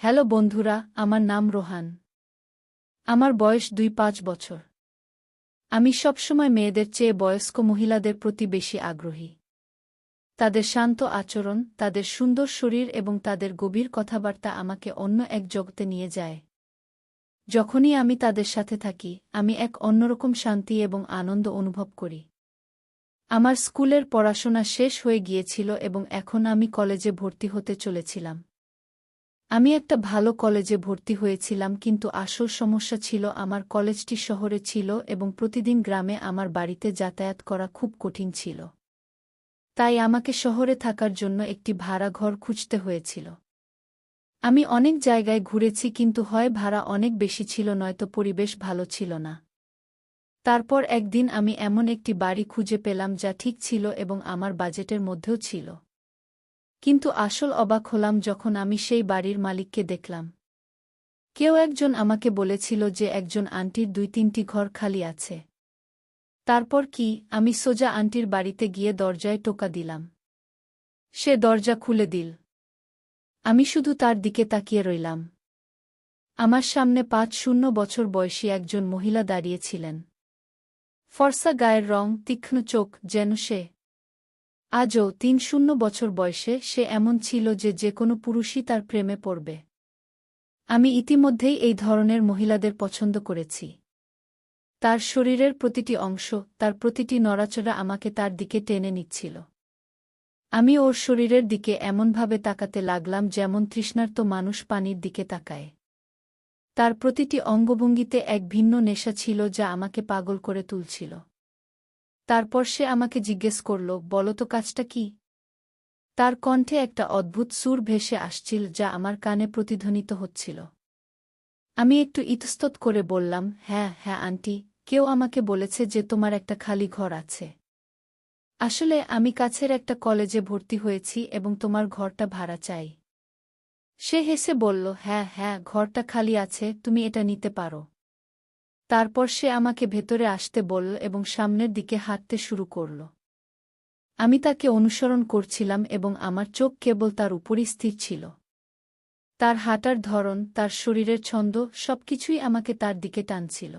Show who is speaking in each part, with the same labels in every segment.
Speaker 1: Hello বন্ধুরা, আমার নাম রোহান। আমার বয়স ২-৫ বছর। আমি সবসময় মেয়েদের চেয়ে বয়স্ক মহিলাদের প্রতি বেশি আগ্রহী। তাদের শান্ত আচরণ, তাদের সুন্দর শরীর এবং তাদের গভীর কথাবার্তা আমাকে অন্য এক জগতে নিয়ে যায়। যখনই আমি তাদের সাথে থাকি, আমি এক অন্যরকম শান্তি এবং আনন্দ অনুভব করি। আমার স্কুলের পড়াশোনা শেষ হয়ে গিয়েছিল এবং এখন আমি কলেজে ভর্তি হতে চলেছিলাম। আমি একটা ভালো কলেজে ভর্তি হয়েছিলাম, কিন্তু আসল সমস্যা ছিল আমার কলেজটি শহরে ছিল এবং প্রতিদিন গ্রামে আমার বাড়িতে যাতায়াত করা খুব কঠিন ছিল। তাই আমাকে শহরে থাকার জন্য একটি ভাড়া ঘর খুঁজতে হয়েছিল। আমি অনেক জায়গায় ঘুরেছি, কিন্তু হয় ভাড়া অনেক বেশি ছিল নয়তো পরিবেশ ভালো ছিল না। তারপর একদিন আমি এমন একটি বাড়ি খুঁজে পেলাম যা ঠিক ছিল এবং আমার বাজেটের মধ্যেও ছিল। কিন্তু আসল অবাক হলাম যখন আমি সেই বাড়ির মালিককে দেখলাম। কেউ একজন আমাকে বলেছিল যে একজন আন্টির ২-৩টি ঘর খালি আছে। তারপর কি, আমি সোজা আন্টির বাড়িতে গিয়ে দরজায় টোকা দিলাম। সে দরজা খুলে দিল। আমি শুধু তার দিকে তাকিয়ে রইলাম। আমার সামনে ৫-০ বছর বয়সী একজন মহিলা দাঁড়িয়েছিলেন। ফর্সা গায়ের রং, তীক্ষ্ণ চোখ, যেন সে আজও ৩-০ বছর বয়সে সে এমন ছিল যে যেকোনো পুরুষই তার প্রেমে পড়বে। আমি ইতিমধ্যেই এই ধরনের মহিলাদের পছন্দ করেছি। তার শরীরের প্রতিটি অংশ, তার প্রতিটি নড়াচড়া আমাকে তার দিকে টেনে নিচ্ছিল। আমি ওর শরীরের দিকে এমনভাবে তাকাতে লাগলাম যেমন তৃষ্ণার্ত মানুষ পানির দিকে তাকায়। তার প্রতিটি অঙ্গভঙ্গিতে এক ভিন্ন নেশা ছিল যা আমাকে পাগল করে তুলছিল। তারপর সে আমাকে জিজ্ঞেস করল, বলো তো কাজটা কি? তার কণ্ঠে একটা অদ্ভুত সুর ভেসে আসছিল যা আমার কানে প্রতিধ্বনিত হচ্ছিল। আমি একটু ইতস্তত করে বললাম, হ্যাঁ হ্যাঁ আন্টি, কেউ আমাকে বলেছে যে তোমার একটা খালি ঘর আছে। আসলে আমি কাছের একটা কলেজে ভর্তি হয়েছি এবং তোমার ঘরটা ভাড়া চাই। সে হেসে বলল, হ্যাঁ হ্যাঁ, ঘরটা খালি আছে, তুমি এটা নিতে পারো। তারপর সে আমাকে ভেতরে আসতে বলল এবং সামনের দিকে হাঁটতে শুরু করল। আমি তাকে অনুসরণ করছিলাম এবং আমার চোখ কেবল তার উপরই স্থির ছিল। তার হাঁটার ধরন, তার শরীরের ছন্দ, সবকিছুই আমাকে তার দিকে টানছিল।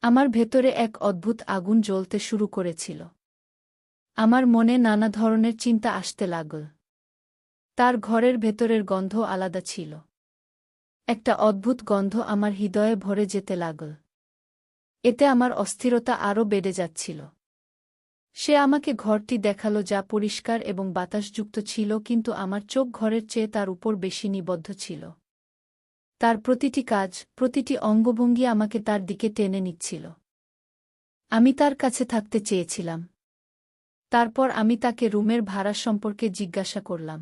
Speaker 1: আমার ভেতরে এক অদ্ভুত আগুন জ্বলতে শুরু করেছিল। আমার মনে নানা ধরনের চিন্তা আসতে লাগল। তার ঘরের ভেতরের গন্ধ আলাদা ছিল। একটা অদ্ভুত গন্ধ আমার হৃদয়ে ভরে যেতে লাগল। এতে আমার অস্থিরতা আরও বেড়ে যাচ্ছিল। সে আমাকে ঘরটি দেখালো যা পরিষ্কার এবং বাতাসযুক্ত ছিল, কিন্তু আমার চোখ ঘরের চেয়ে তার উপর বেশি নিবদ্ধ ছিল। তার প্রতিটি কাজ, প্রতিটি অঙ্গভঙ্গি আমাকে তার দিকে টেনে নিচ্ছিল। আমি তার কাছে থাকতে চেয়েছিলাম। তারপর আমি তাকে রুমের ভাড়া সম্পর্কে জিজ্ঞাসা করলাম।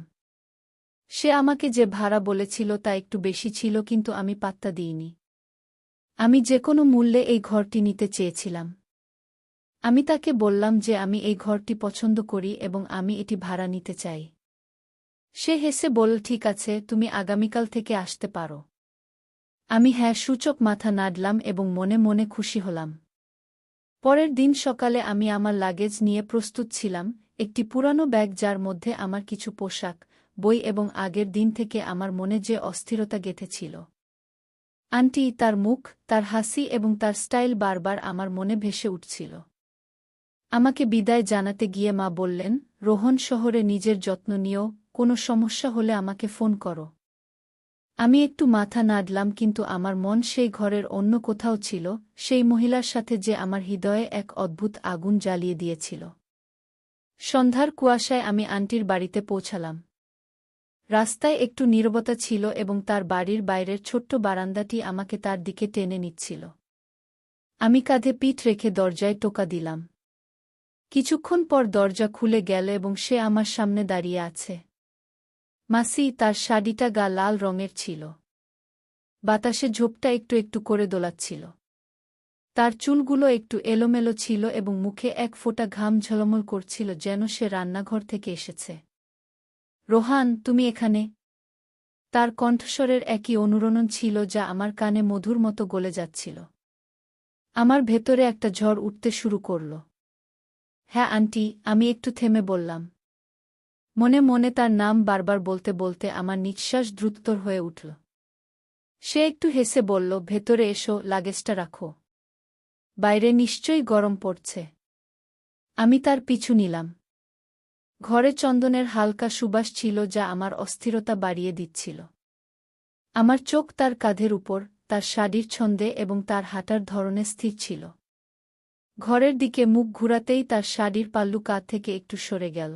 Speaker 1: সে আমাকে যে ভাড়া বলেছিল তা একটু বেশি ছিল, কিন্তু আমি পাত্তা দিইনি। আমি যে কোনো মূল্যে এই ঘরটি নিতে চেয়েছিলাম। আমি তাকে বললাম যে আমি এই ঘরটি পছন্দ করি এবং আমি এটি ভাড়া নিতে চাই। সে হেসে বলল, ঠিক আছে, তুমি আগামীকাল থেকে আসতে পারো। আমি হ্যাঁ সূচক মাথা নাড়লাম এবং মনে মনে খুশি হলাম। পরের দিন সকালে আমি আমার লাগেজ নিয়ে প্রস্তুত ছিলাম, একটি পুরানো ব্যাগ যার মধ্যে আমার কিছু পোশাক, বই এবং আগের দিন থেকে আমার মনে যে অস্থিরতা গেঁথেছিল। আন্টি, তার মুখ, তার হাসি এবং তার স্টাইল বারবার আমার মনে ভেসে উঠছিল। আমাকে বিদায় জানাতে গিয়ে মা বললেন, রোহন, শহরে নিজের যত্ন নিও, কোনো সমস্যা হলে আমাকে ফোন করো। আমি একটু মাথা নাড়লাম, কিন্তু আমার মন সেই ঘরের অন্য কোথাও ছিল, সেই মহিলার সাথে যে আমার হৃদয়ে এক অদ্ভুত আগুন জ্বালিয়ে দিয়েছিল। সন্ধ্যার কুয়াশায় আমি আন্টির বাড়িতে পৌঁছালাম। রাস্তায় একটু নীরবতা ছিল এবং তার বাড়ির বাইরের ছোট্ট বারান্দাটি আমাকে তার দিকে টেনে নিচ্ছিল। আমি কাঁধে পিঠ রেখে দরজায় টোকা দিলাম। কিছুক্ষণ পর দরজা খুলে গেল এবং সে আমার সামনে দাঁড়িয়ে আছে। মাসি, তার শাড়িটা গা লাল রঙের ছিল। বাতাসে ঝোপটা একটু একটু করে দোলাচ্ছিল। তার চুলগুলো একটু এলোমেলো ছিল এবং মুখে এক ফোঁটা ঘাম ঝলমল করছিল, যেন সে রান্নাঘর থেকে এসেছে। রোহান, তুমি এখানে? তার কণ্ঠস্বরের একই অনুরণন ছিল যা আমার কানে মধুর মতো গলে যাচ্ছিল। আমার ভেতরে একটা ঝড় উঠতে শুরু করল। হ্যাঁ আন্টি, আমি একটু থেমে বললাম। মনে মনে তার নাম বারবার বলতে বলতে আমার নিঃশ্বাস দ্রুততর হয়ে উঠল। সে একটু হেসে বলল, ভেতরে এসো, লাগেজটা রাখো। বাইরে নিশ্চয়ই গরম পড়ছে। আমি তার পিছু নিলাম। ঘরে চন্দনের হালকা সুবাস ছিল যা আমার অস্থিরতা বাড়িয়ে দিচ্ছিল। আমার চোখ তার কাঁধের উপর, তার শাড়ির ছন্দে এবং তার হাঁটার ধরনে স্থির ছিল। ঘরের দিকে মুখ ঘুরাতেই তার শাড়ির পাল্লু কাঁধ থেকে একটু সরে গেল।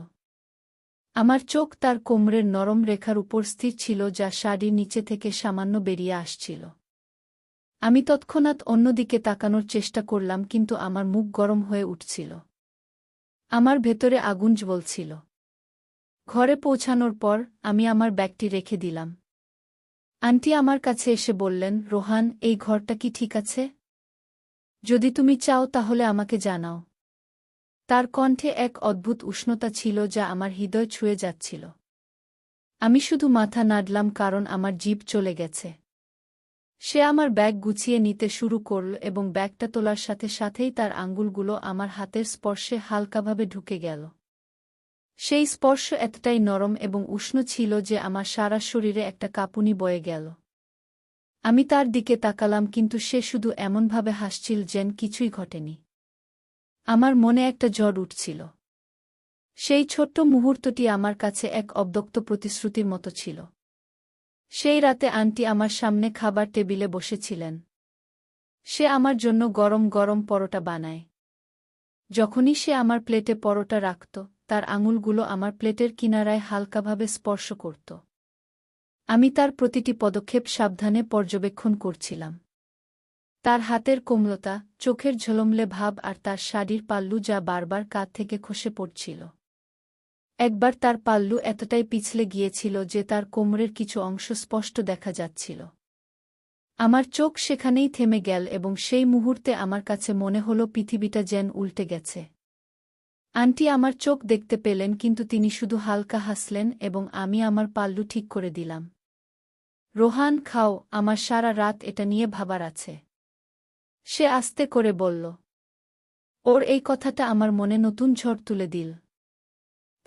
Speaker 1: আমার চোখ তার কোমরের নরম রেখার উপর স্থির ছিল যা শাড়ির নিচে থেকে সামান্য বেরিয়ে আসছিল। আমি তৎক্ষণাৎ অন্যদিকে তাকানোর চেষ্টা করলাম কিন্তু আমার মুখ গরম হয়ে উঠছিল। আমার ভেতরে আগুন জ্বলছিল। ঘরে পৌঁছানোর পর আমি আমার ব্যাগটি রেখে দিলাম। আন্টি আমার কাছে এসে বললেন, রোহান, এই ঘরটা কি ঠিক আছে? যদি তুমি চাও তাহলে আমাকে জানাও। তার কণ্ঠে এক অদ্ভুত উষ্ণতা ছিল যা আমার হৃদয় ছুঁয়ে যাচ্ছিল। আমি শুধু মাথা নাড়লাম কারণ আমার জিভ চলে গেছে। সে আমার ব্যাগ গুছিয়ে নিতে শুরু করল এবং ব্যাগটা তোলার সাথে সাথেই তার আঙ্গুলগুলো আমার হাতের স্পর্শে হালকাভাবে ঢুকে গেল। সেই স্পর্শ এতটাই নরম এবং উষ্ণ ছিল যে আমার সারা শরীরে একটা কাঁপুনি বয়ে গেল। আমি তার দিকে তাকালাম কিন্তু সে শুধু এমনভাবে হাসছিল যেন কিছুই ঘটেনি। আমার মনে একটা ঝড় উঠছিল। সেই ছোট্ট মুহূর্তটি আমার কাছে এক অব্যক্ত প্রতিশ্রুতির মতো ছিল। সেই রাতে আন্টি আমার সামনে খাবার টেবিলে বসেছিলেন। সে আমার জন্য গরম গরম পরোটা বানায়। যখনই সে আমার প্লেটে পরোটা রাখত, তার আঙুলগুলো আমার প্লেটের কিনারায় হালকাভাবে স্পর্শ করত। আমি তার প্রতিটি পদক্ষেপ সাবধানে পর্যবেক্ষণ করছিলাম। তার হাতের কোমলতা, চোখের ঝলমলে ভাব আর তার শাড়ির পাল্লু যা বারবার কাঁধ থেকে খসে পড়ছিল। একবার তার পাল্লু এতটাই পিছলে গিয়েছিল যে তার কোমরের কিছু অংশ স্পষ্ট দেখা যাচ্ছিল। আমার চোখ সেখানেই থেমে গেল এবং সেই মুহূর্তে আমার কাছে মনে হলো পৃথিবীটা যেন উল্টে গেছে। আন্টি আমার চোখ দেখতে পেলেন কিন্তু তিনি শুধু হালকা হাসলেন এবং আমি আমার পাল্লু ঠিক করে দিলাম। রোহান, খাও, আমার সারা রাত এটা নিয়ে ভাবার আছে। সে আস্তে করে বলল। ওর এই কথাটা আমার মনে নতুন ঝড় তুলে দিল।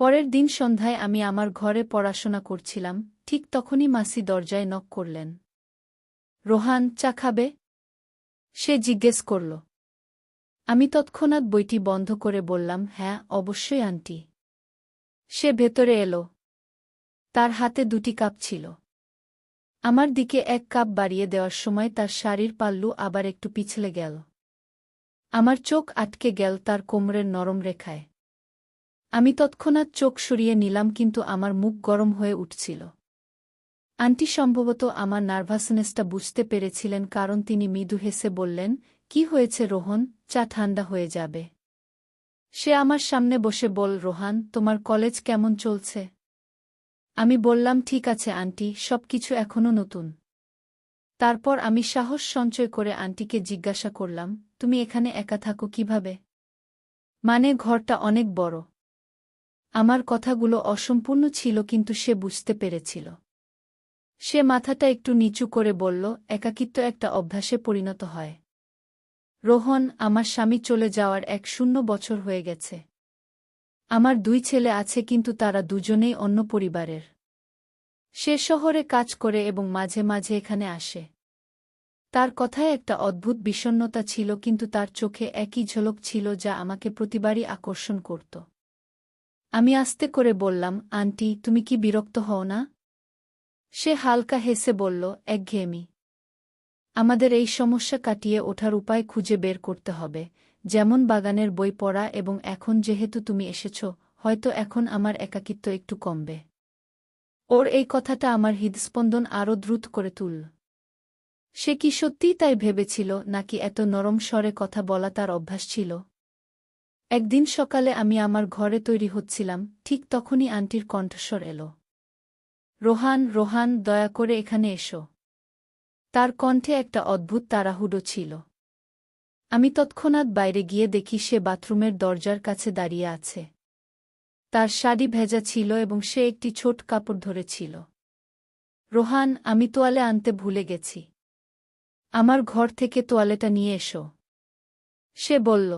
Speaker 1: পরের দিন সন্ধ্যায় আমি আমার ঘরে পড়াশোনা করছিলাম, ঠিক তখনই মাসি দরজায় নক করলেন। রোহান, চা খাবে? সে জিজ্ঞেস করল। আমি তৎক্ষণাৎ বইটি বন্ধ করে বললাম, হ্যাঁ, অবশ্যই আন্টি। সে ভেতরে এলো। তার হাতে 2টি কাপ ছিল। আমার দিকে এক কাপ বাড়িয়ে দেওয়ার সময় তার শাড়ির পাল্লু আবার একটু পিছলে গেল। আমার চোখ আটকে গেল তার কোমরের নরম রেখায়। আমি তৎক্ষণাৎ চোখ সরিয়ে নিলাম কিন্তু আমার মুখ গরম হয়ে উঠছিল। আন্টি সম্ভবত আমার নার্ভাসনেসটা বুঝতে পেরেছিলেন কারণ তিনি মৃদু হেসে বললেন, কি হয়েছে রোহন, চা ঠান্ডা হয়ে যাবে। সে আমার সামনে বসে বল, রোহান, তোমার কলেজ কেমন চলছে? আমি বললাম, ঠিক আছে আন্টি, সবকিছু এখনও নতুন। তারপর আমি সাহস সঞ্চয় করে আন্টিকে জিজ্ঞাসা করলাম, তুমি এখানে একা থাকো কিভাবে? মানে ঘরটা অনেক বড়। আমার কথাগুলো অসম্পূর্ণ ছিল কিন্তু সে বুঝতে পেরেছিল। সে মাথাটা একটু নিচু করে বলল, একাকিত্ব একটা অভ্যাসে পরিণত হয়। রোহন, আমার স্বামী চলে যাওয়ার 10 বছর হয়ে গেছে। আমার 2 ছেলে আছে কিন্তু তারা দুজনেই অন্য পরিবারের। সে শহরে কাজ করে এবং মাঝে মাঝে এখানে আসে। তার কথায় একটা অদ্ভুত বিষণ্ণতা ছিল কিন্তু তার চোখে একই ঝলক ছিল যা আমাকে প্রতিবারই আকর্ষণ করত। আমি আস্তে করে বললাম, আন্টি, তুমি কি বিরক্ত হও না? সে হালকা হেসে বলল, একঘেয়েমি। আমাদের এই সমস্যা কাটিয়ে ওঠার উপায় খুঁজে বের করতে হবে, যেমন বাগানের বই পড়া এবং এখন যেহেতু তুমি এসেছ, হয়তো এখন আমার একাকিত্ব একটু কমবে। ওর এই কথাটা আমার হৃদস্পন্দন আরও দ্রুত করে তুলল। সে কি সত্যিই তাই ভেবেছিল নাকি এত নরম স্বরে কথা বলা তার অভ্যাস ছিল? একদিন সকালে আমি আমার ঘরে তৈরি হচ্ছিলাম, ঠিক তখনই আন্টির কণ্ঠস্বর এলো। রোহান, রোহান, দয়া করে এখানে এসো। তার কণ্ঠে একটা অদ্ভুত তাড়াহুড়ো ছিল। আমি তৎক্ষণাৎ বাইরে গিয়ে দেখি সে বাথরুমের দরজার কাছে দাঁড়িয়ে আছে। তার শাড়ি ভেজা ছিল এবং সে একটি ছোট কাপড় ধরেছিল। রোহান, আমি তোয়ালে আনতে ভুলে গেছি। আমার ঘর থেকে তোয়ালেটা নিয়ে এসো। সে বলল।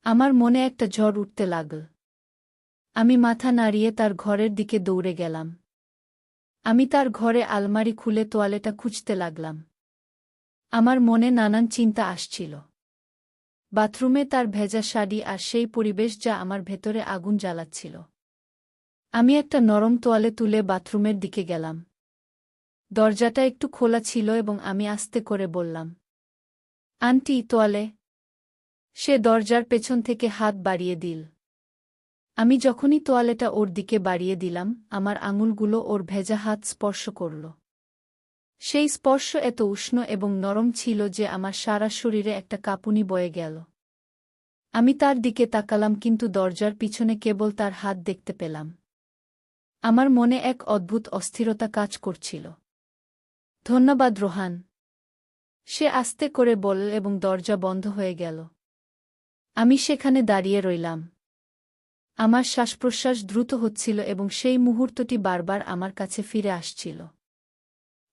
Speaker 1: আমার মনে একটা ঝড় উঠতে লাগল। আমি মাথা নাড়িয়ে তার ঘরের দিকে দৌড়ে গেলাম। আমি তার ঘরে আলমারি খুলে তোয়ালেটা খুঁজতে লাগলাম। আমার মনে নানান চিন্তা আসছিল। বাথরুমে তার ভেজা শাড়ি আর সেই পরিবেশ যা আমার ভেতরে আগুন জ্বালাচ্ছিল। আমি একটা নরম তোয়ালে তুলে বাথরুমের দিকে গেলাম। দরজাটা একটু খোলা ছিল এবং আমি আস্তে করে বললাম, আন্টি, তোয়ালে। সে দরজার পেছন থেকে হাত বাড়িয়ে দিল। আমি যখনই তোয়ালেটা ওর দিকে বাড়িয়ে দিলাম, আমার আঙুলগুলো ওর ভেজা হাত স্পর্শ করল। সেই স্পর্শ এত উষ্ণ এবং নরম ছিল যে আমার সারা শরীরে একটা কাঁপুনি বয়ে গেল। আমি তার দিকে তাকালাম, কিন্তু দরজার পিছনে কেবল তার হাত দেখতে পেলাম। আমার মনে এক অদ্ভুত অস্থিরতা কাজ করছিল। ধন্যবাদ, রোহান, সে আস্তে করে বলল এবং দরজা বন্ধ হয়ে গেল। আমি সেখানে দাঁড়িয়ে রইলাম। আমার শ্বাসপ্রশ্বাস দ্রুত হচ্ছিল এবং সেই মুহূর্তটি বারবার আমার কাছে ফিরে আসছিল।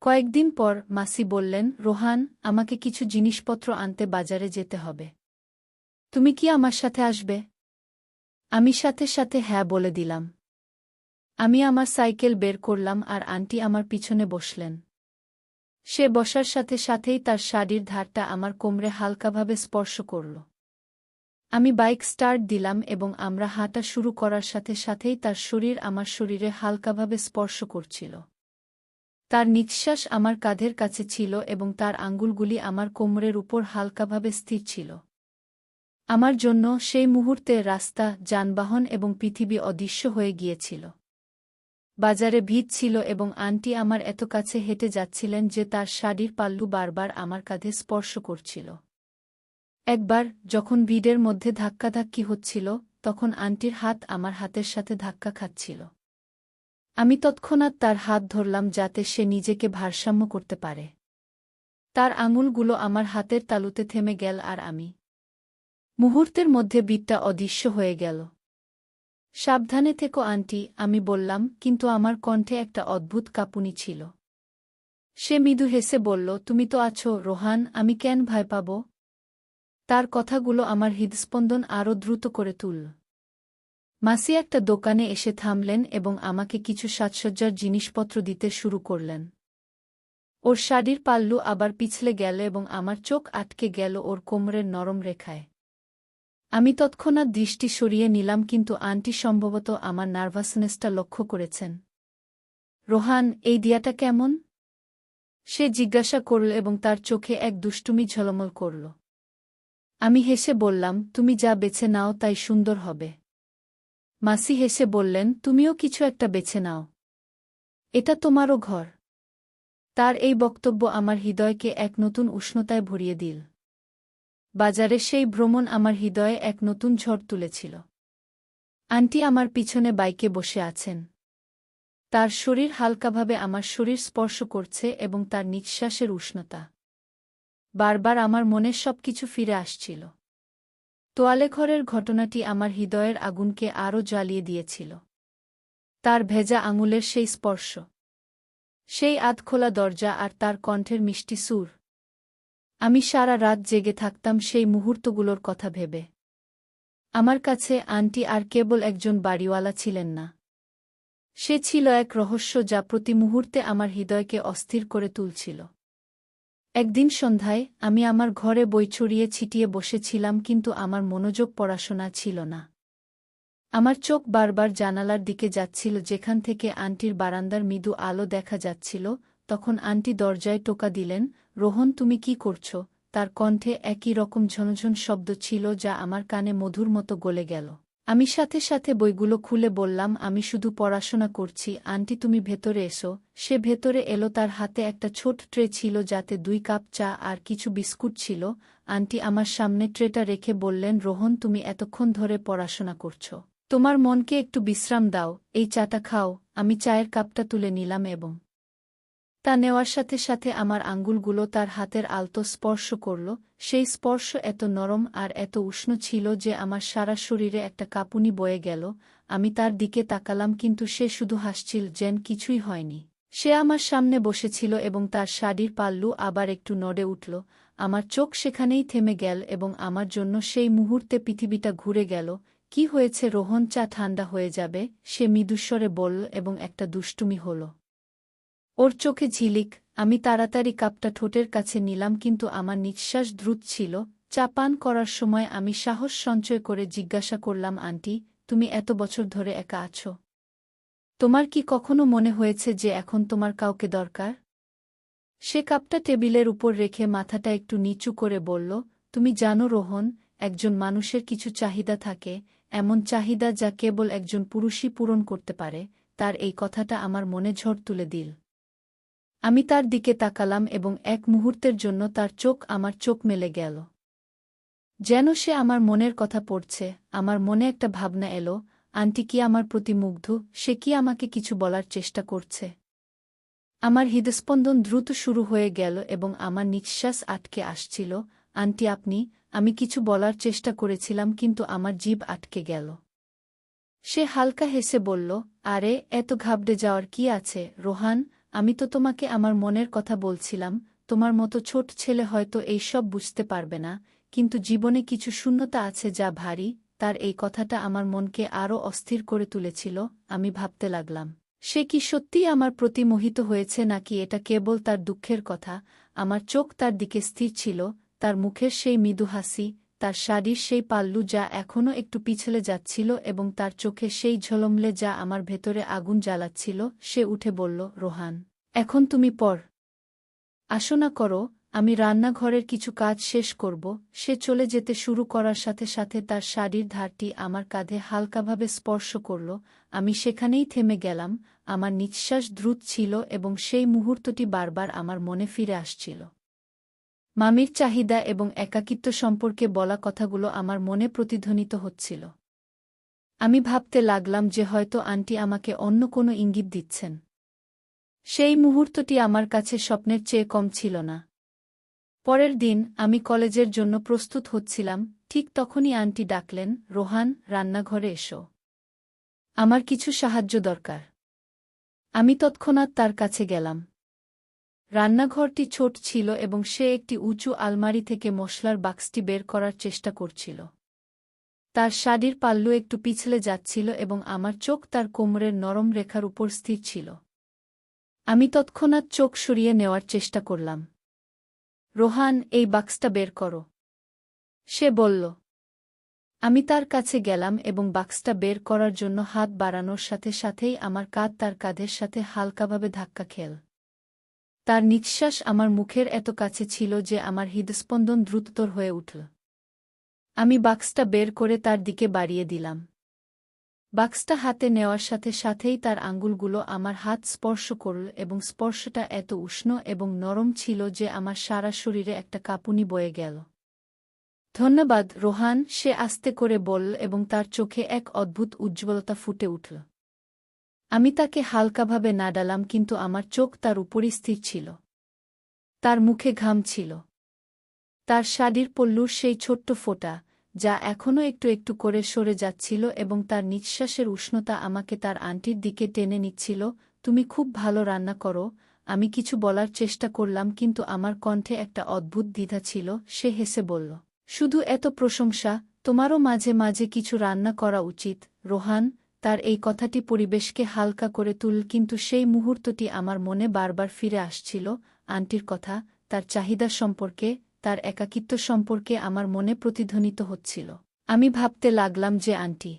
Speaker 1: কয়েকদিন পর মাসি বললেন, রোহান, আমাকে কিছু জিনিসপত্র আনতে বাজারে যেতে হবে। তুমি কি আমার সাথে আসবে? আমি সাথে সাথে হ্যাঁ বলে দিলাম। আমি আমার সাইকেল বের করলাম আর আন্টি আমার পিছনে বসলেন। সে বসার সাথে সাথেই তার শাড়ির ধারটা আমার কোমরে হালকাভাবে স্পর্শ করল। আমি বাইক স্টার্ট দিলাম এবং আমরা হাঁটা শুরু করার সাথে সাথেই তার শরীর আমার শরীরে হালকাভাবে স্পর্শ করছিল। তার নিঃশ্বাস আমার কাঁধের কাছে ছিল এবং তার আঙ্গুলগুলি আমার কোমরের উপর হালকাভাবে স্থির ছিল। আমার জন্য সেই মুহূর্তে রাস্তা, যানবাহন এবং পৃথিবী অদৃশ্য হয়ে গিয়েছিল। বাজারে ভিড় ছিল এবং আন্টি আমার এত কাছে হেঁটে যাচ্ছিলেন যে তার শাড়ির পাল্লু বারবার আমার কাঁধে স্পর্শ করছিল। একবার যখন ভিড়ের মধ্যে ধাক্কাধাক্কি হচ্ছিল, তখন আন্টির হাত আমার হাতের সাথে ধাক্কা খাচ্ছিল। আমি তৎক্ষণাৎ তার হাত ধরলাম যাতে সে নিজেকে ভারসাম্য করতে পারে। তার আঙুলগুলো আমার হাতের তালুতে থেমে গেল আর আমি মুহূর্তের মধ্যে ভিড়টা অদৃশ্য হয়ে গেল। সাবধানে থেকো আন্টি, আমি বললাম, কিন্তু আমার কণ্ঠে একটা অদ্ভুত কাঁপুনি ছিল। সে মৃদু হেসে বলল, তুমি তো আছো, রোহান, আমি কেন ভয় পাব? তার কথাগুলো আমার হৃদস্পন্দন আরও দ্রুত করে তুলল। মাসি একটা দোকানে এসে থামলেন এবং আমাকে কিছু সাজসজ্জার জিনিসপত্র দিতে শুরু করলেন। ওর শাড়ির পাল্লু আবার পিছলে গেল এবং আমার চোখ আটকে গেল ওর কোমরের নরম রেখায়। আমি তৎক্ষণাৎ দৃষ্টি সরিয়ে নিলাম, কিন্তু আন্টি সম্ভবত আমার নার্ভাসনেসটা লক্ষ্য করেছেন। রোহান, এই দিয়াটা কেমন? সে জিজ্ঞাসা করল এবং তার চোখে এক দুষ্টুমি ঝলমল করল। আমি হেসে বললাম, তুমি যা বেছে নাও তাই সুন্দর হবে। মাসি হেসে বললেন, তুমিও কিছু একটা বেছে নাও। এটা তোমারও ঘর। তার এই বক্তব্য আমার হৃদয়কে এক নতুন উষ্ণতায় ভরিয়ে দিল। বাজারে সেই ভ্রমণ আমার হৃদয়ে এক নতুন ঝড় তুলেছিল। আন্টি আমার পিছনে বাইকে বসে আছেন। তার শরীর হালকাভাবে আমার শরীর স্পর্শ করছে এবং তার নিঃশ্বাসের উষ্ণতা বারবার আমার মনের সবকিছু ফিরে আসছিল। তোয়ালেঘরের ঘটনাটি আমার হৃদয়ের আগুনকে আরও জ্বালিয়ে দিয়েছিল। তার ভেজা আঙুলের সেই স্পর্শ, সেই আধখোলা দরজা আর তার কণ্ঠের মিষ্টি সুর। আমি সারা রাত জেগে থাকতাম সেই মুহূর্তগুলোর কথা ভেবে। আমার কাছে আন্টি আর কেবল একজন বাড়িওয়ালা ছিলেন না। সে ছিল এক রহস্য যা প্রতি মুহূর্তে আমার হৃদয়কে অস্থির করে তুলছিল। একদিন সন্ধ্যায় আমি আমার ঘরে বই ছড়িয়ে ছিটিয়ে বসেছিলাম, কিন্তু আমার মনোযোগ পড়াশোনা ছিল না। আমার চোখ বারবার জানালার দিকে যাচ্ছিল, যেখান থেকে আন্টির বারান্দার মৃদু আলো দেখা যাচ্ছিল। তখন আন্টি দরজায় টোকা দিলেন, রোহন, তুমি কি করছ? তার কণ্ঠে একই রকম ঝনঝন শব্দ ছিল যা আমার কানে মধুর মতো গলে গেল। আমি সাথে সাথে বইগুলো খুলে বললাম, আমি শুধু পড়াশোনা করছি। আন্টি, তুমি ভেতরে এসো। সে ভেতরে এলো। তার হাতে একটা ছোট ট্রে ছিল যাতে 2 কাপ চা আর কিছু বিস্কুট ছিল। আন্টি আমার সামনে ট্রেটা রেখে বললেন, রোহন, তুমি এতক্ষণ ধরে পড়াশোনা করছ, তোমার মনকে একটু বিশ্রাম দাও। এই চাটা খাও। আমি চায়ের কাপটা তুলে নিলাম এবং তা নেওয়ার সাথে সাথে আমার আঙ্গুলগুলো তার হাতের আলতো স্পর্শ করল। সেই স্পর্শ এত নরম আর এত উষ্ণ ছিল যে আমার সারা শরীরে একটা কাঁপুনি বয়ে গেল। আমি তার দিকে তাকালাম, কিন্তু সে শুধু হাসছিল, যেন কিছুই হয়নি। সে আমার সামনে বসেছিল এবং তার শাড়ির পাল্লু আবার একটু নড়ে উঠল। আমার চোখ সেখানেই থেমে গেল এবং আমার জন্য সেই মুহূর্তে পৃথিবীটা ঘুরে গেল। কি হয়েছে রোহন? চা ঠান্ডা হয়ে যাবে, সে মৃদুস্বরে বলল এবং একটা দুষ্টুমি হল ওর চোখে ঝিলিক। আমি তাড়াতাড়ি কাপটা ঠোঁটের কাছে নিলাম, কিন্তু আমার নিঃশ্বাস দ্রুত ছিল। চা পান করার সময় আমি সাহস সঞ্চয় করে জিজ্ঞাসা করলাম, আন্টি, তুমি এত বছর ধরে একা আছো? তোমার কি কখনো মনে হয়েছে যে এখন তোমার কাউকে দরকার? সে কাপটা টেবিলের উপর রেখে মাথাটা একটু নিচু করে বলল, তুমি জানো রোহন, একজন মানুষের কিছু চাহিদা থাকে, এমন চাহিদা যা কেবল একজন পুরুষই পূরণ করতে পারে। তার এই কথাটা আমার মনে ঝড় তুলে দিল। আমি তার দিকে তাকালাম এবং এক মুহূর্তের জন্য তার চোখ আমার চোখ মেলে গেল। যেন সে আমার মনের কথা পড়ছে। আমার মনে একটা ভাবনা এলো, আন্টি কি আমার প্রতি মুগ্ধ? সে কি আমাকে কিছু বলার চেষ্টা করছে? আমার হৃদস্পন্দন দ্রুত শুরু হয়ে গেল এবং আমার নিঃশ্বাস আটকে আসছিল। আন্টি আপনি? আমি কিছু বলার চেষ্টা করেছিলাম, কিন্তু আমার জিভ আটকে গেল। সে হালকা হেসে বলল, আরে এত ঘাবড়ে যাওয়ার কি আছে রোহান? আমি তো তোমাকে আমার মনের কথা বলছিলাম। তোমার মতো ছোট ছেলে হয়তো এই সব বুঝতে পারবে না, কিন্তু জীবনে কিছু শূন্যতা আছে যা ভারী। তার এই কথাটা আমার মনকে আরও অস্থির করে তুলেছিল। আমি ভাবতে লাগলাম, সে কি সত্যিই আমার প্রতি মোহিত হয়েছে, নাকি এটা কেবল তার দুঃখের কথা? আমার চোখ তার দিকে স্থির ছিল, তার মুখের সেই মৃদু হাসি, তার শাড়ির সেই পাল্লু যা এখনও একটু পিছলে যাচ্ছিল এবং তার চোখে সেই ঝলমলে যা আমার ভেতরে আগুন জ্বালাচ্ছিল। সে উঠে বলল, রোহান, এখন তুমি আসো না করো, আমি রান্নাঘরের কিছু কাজ শেষ করব। সে চলে যেতে শুরু করার সাথে সাথে তার শাড়ির ধারটি আমার কাঁধে হালকাভাবে স্পর্শ করল। আমি সেখানেই থেমে গেলাম। আমার নিঃশ্বাস দ্রুত ছিল এবং সেই মুহূর্তটি বারবার আমার মনে ফিরে আসছিল। মামির চাহিদা এবং একাকিত্ব সম্পর্কে বলা কথাগুলো আমার মনে প্রতিধ্বনিত হচ্ছিল। আমি ভাবতে লাগলাম যে হয়তো আন্টি আমাকে অন্য কোনো ইঙ্গিত দিচ্ছেন। সেই মুহূর্তটি আমার কাছে স্বপ্নের চেয়ে কম ছিল না। পরের দিন আমি কলেজের জন্য প্রস্তুত হচ্ছিলাম, ঠিক তখনই আন্টি ডাকলেন, রোহান, রান্নাঘরে এসো, আমার কিছু সাহায্য দরকার। আমি তৎক্ষণাৎ তার কাছে গেলাম। রান্নাঘরটি ছোট ছিল এবং সে একটি উঁচু আলমারি থেকে মশলার বাক্সটি বের করার চেষ্টা করছিল। তার শাড়ির পাল্লু একটু পিছলে যাচ্ছিল এবং আমার চোখ তার কোমরের নরম রেখার উপর স্থির ছিল। আমি তৎক্ষণাৎ চোখ সরিয়ে নেওয়ার চেষ্টা করলাম। রোহান, এই বাক্সটা বের করো, সে বলল। আমি তার কাছে গেলাম এবং বাক্সটা বের করার জন্য হাত বাড়ানোর সাথে সাথেই আমার কাঁধ তার কাঁধের সাথে হালকাভাবে ধাক্কা খেল। তার নিঃশ্বাস আমার মুখের এত কাছে ছিল যে আমার হৃদস্পন্দন দ্রুততর হয়ে উঠল। আমি বাক্সটা বের করে তার দিকে বাড়িয়ে দিলাম। বাক্সটা হাতে নেওয়ার সাথে সাথেই তার আঙ্গুলগুলো আমার হাত স্পর্শ করল এবং স্পর্শটা এত উষ্ণ এবং নরম ছিল যে আমার সারা শরীরে একটা কাঁপুনি বয়ে গেল। ধন্যবাদ রোহান, সে আস্তে করে বলল এবং তার চোখে এক অদ্ভুত উজ্জ্বলতা ফুটে উঠল। আমি তাকে হালকাভাবে নাড়ালাম, কিন্তু আমার চোখ তার উপরই স্থির ছিল। তার মুখে ঘাম ছিল। তার শাড়ির পল্লুর সেই ছোট্ট ফোঁটা, যা এখনও একটু একটু করে সরে যাচ্ছিল এবং তার নিঃশ্বাসের উষ্ণতা আমাকে তার আন্টির দিকে টেনে নিচ্ছিল। তুমি খুব ভালো রান্না করো। আমি কিছু বলার চেষ্টা করলাম, কিন্তু আমার কণ্ঠে একটা অদ্ভুত দ্বিধা ছিল। সে হেসে বলল, শুধু এত প্রশংসা? তোমারও মাঝে মাঝে কিছু রান্না করা উচিত রোহান। তার এই কথাটি পরিবেশকে হালকা করে তুলল, কিন্তু সেই মুহূর্তটি আমার মনে বারবার ফিরে আসছিল। আন্টির কথা, তার চাহিদা সম্পর্কে, তার একাকিত্ব সম্পর্কে আমার মনে প্রতিধ্বনিত হচ্ছিল। আমি ভাবতে লাগলাম যে আন্টি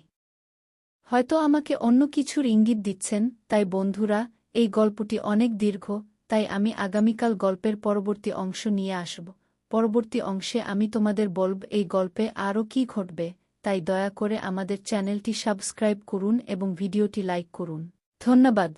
Speaker 1: হয়তো আমাকে অন্য কিছুর ইঙ্গিত দিচ্ছেন। তাই বন্ধুরা, এই গল্পটি অনেক দীর্ঘ, তাই আমি আগামীকাল গল্পের পরবর্তী অংশ নিয়ে আসব। পরবর্তী অংশে আমি তোমাদের বলব এই গল্পে আরও কী ঘটবে। তাই দয়া করে আমাদের চ্যানেলটি সাবস্ক্রাইব করুন এবং ভিডিওটি লাইক করুন। ধন্যবাদ।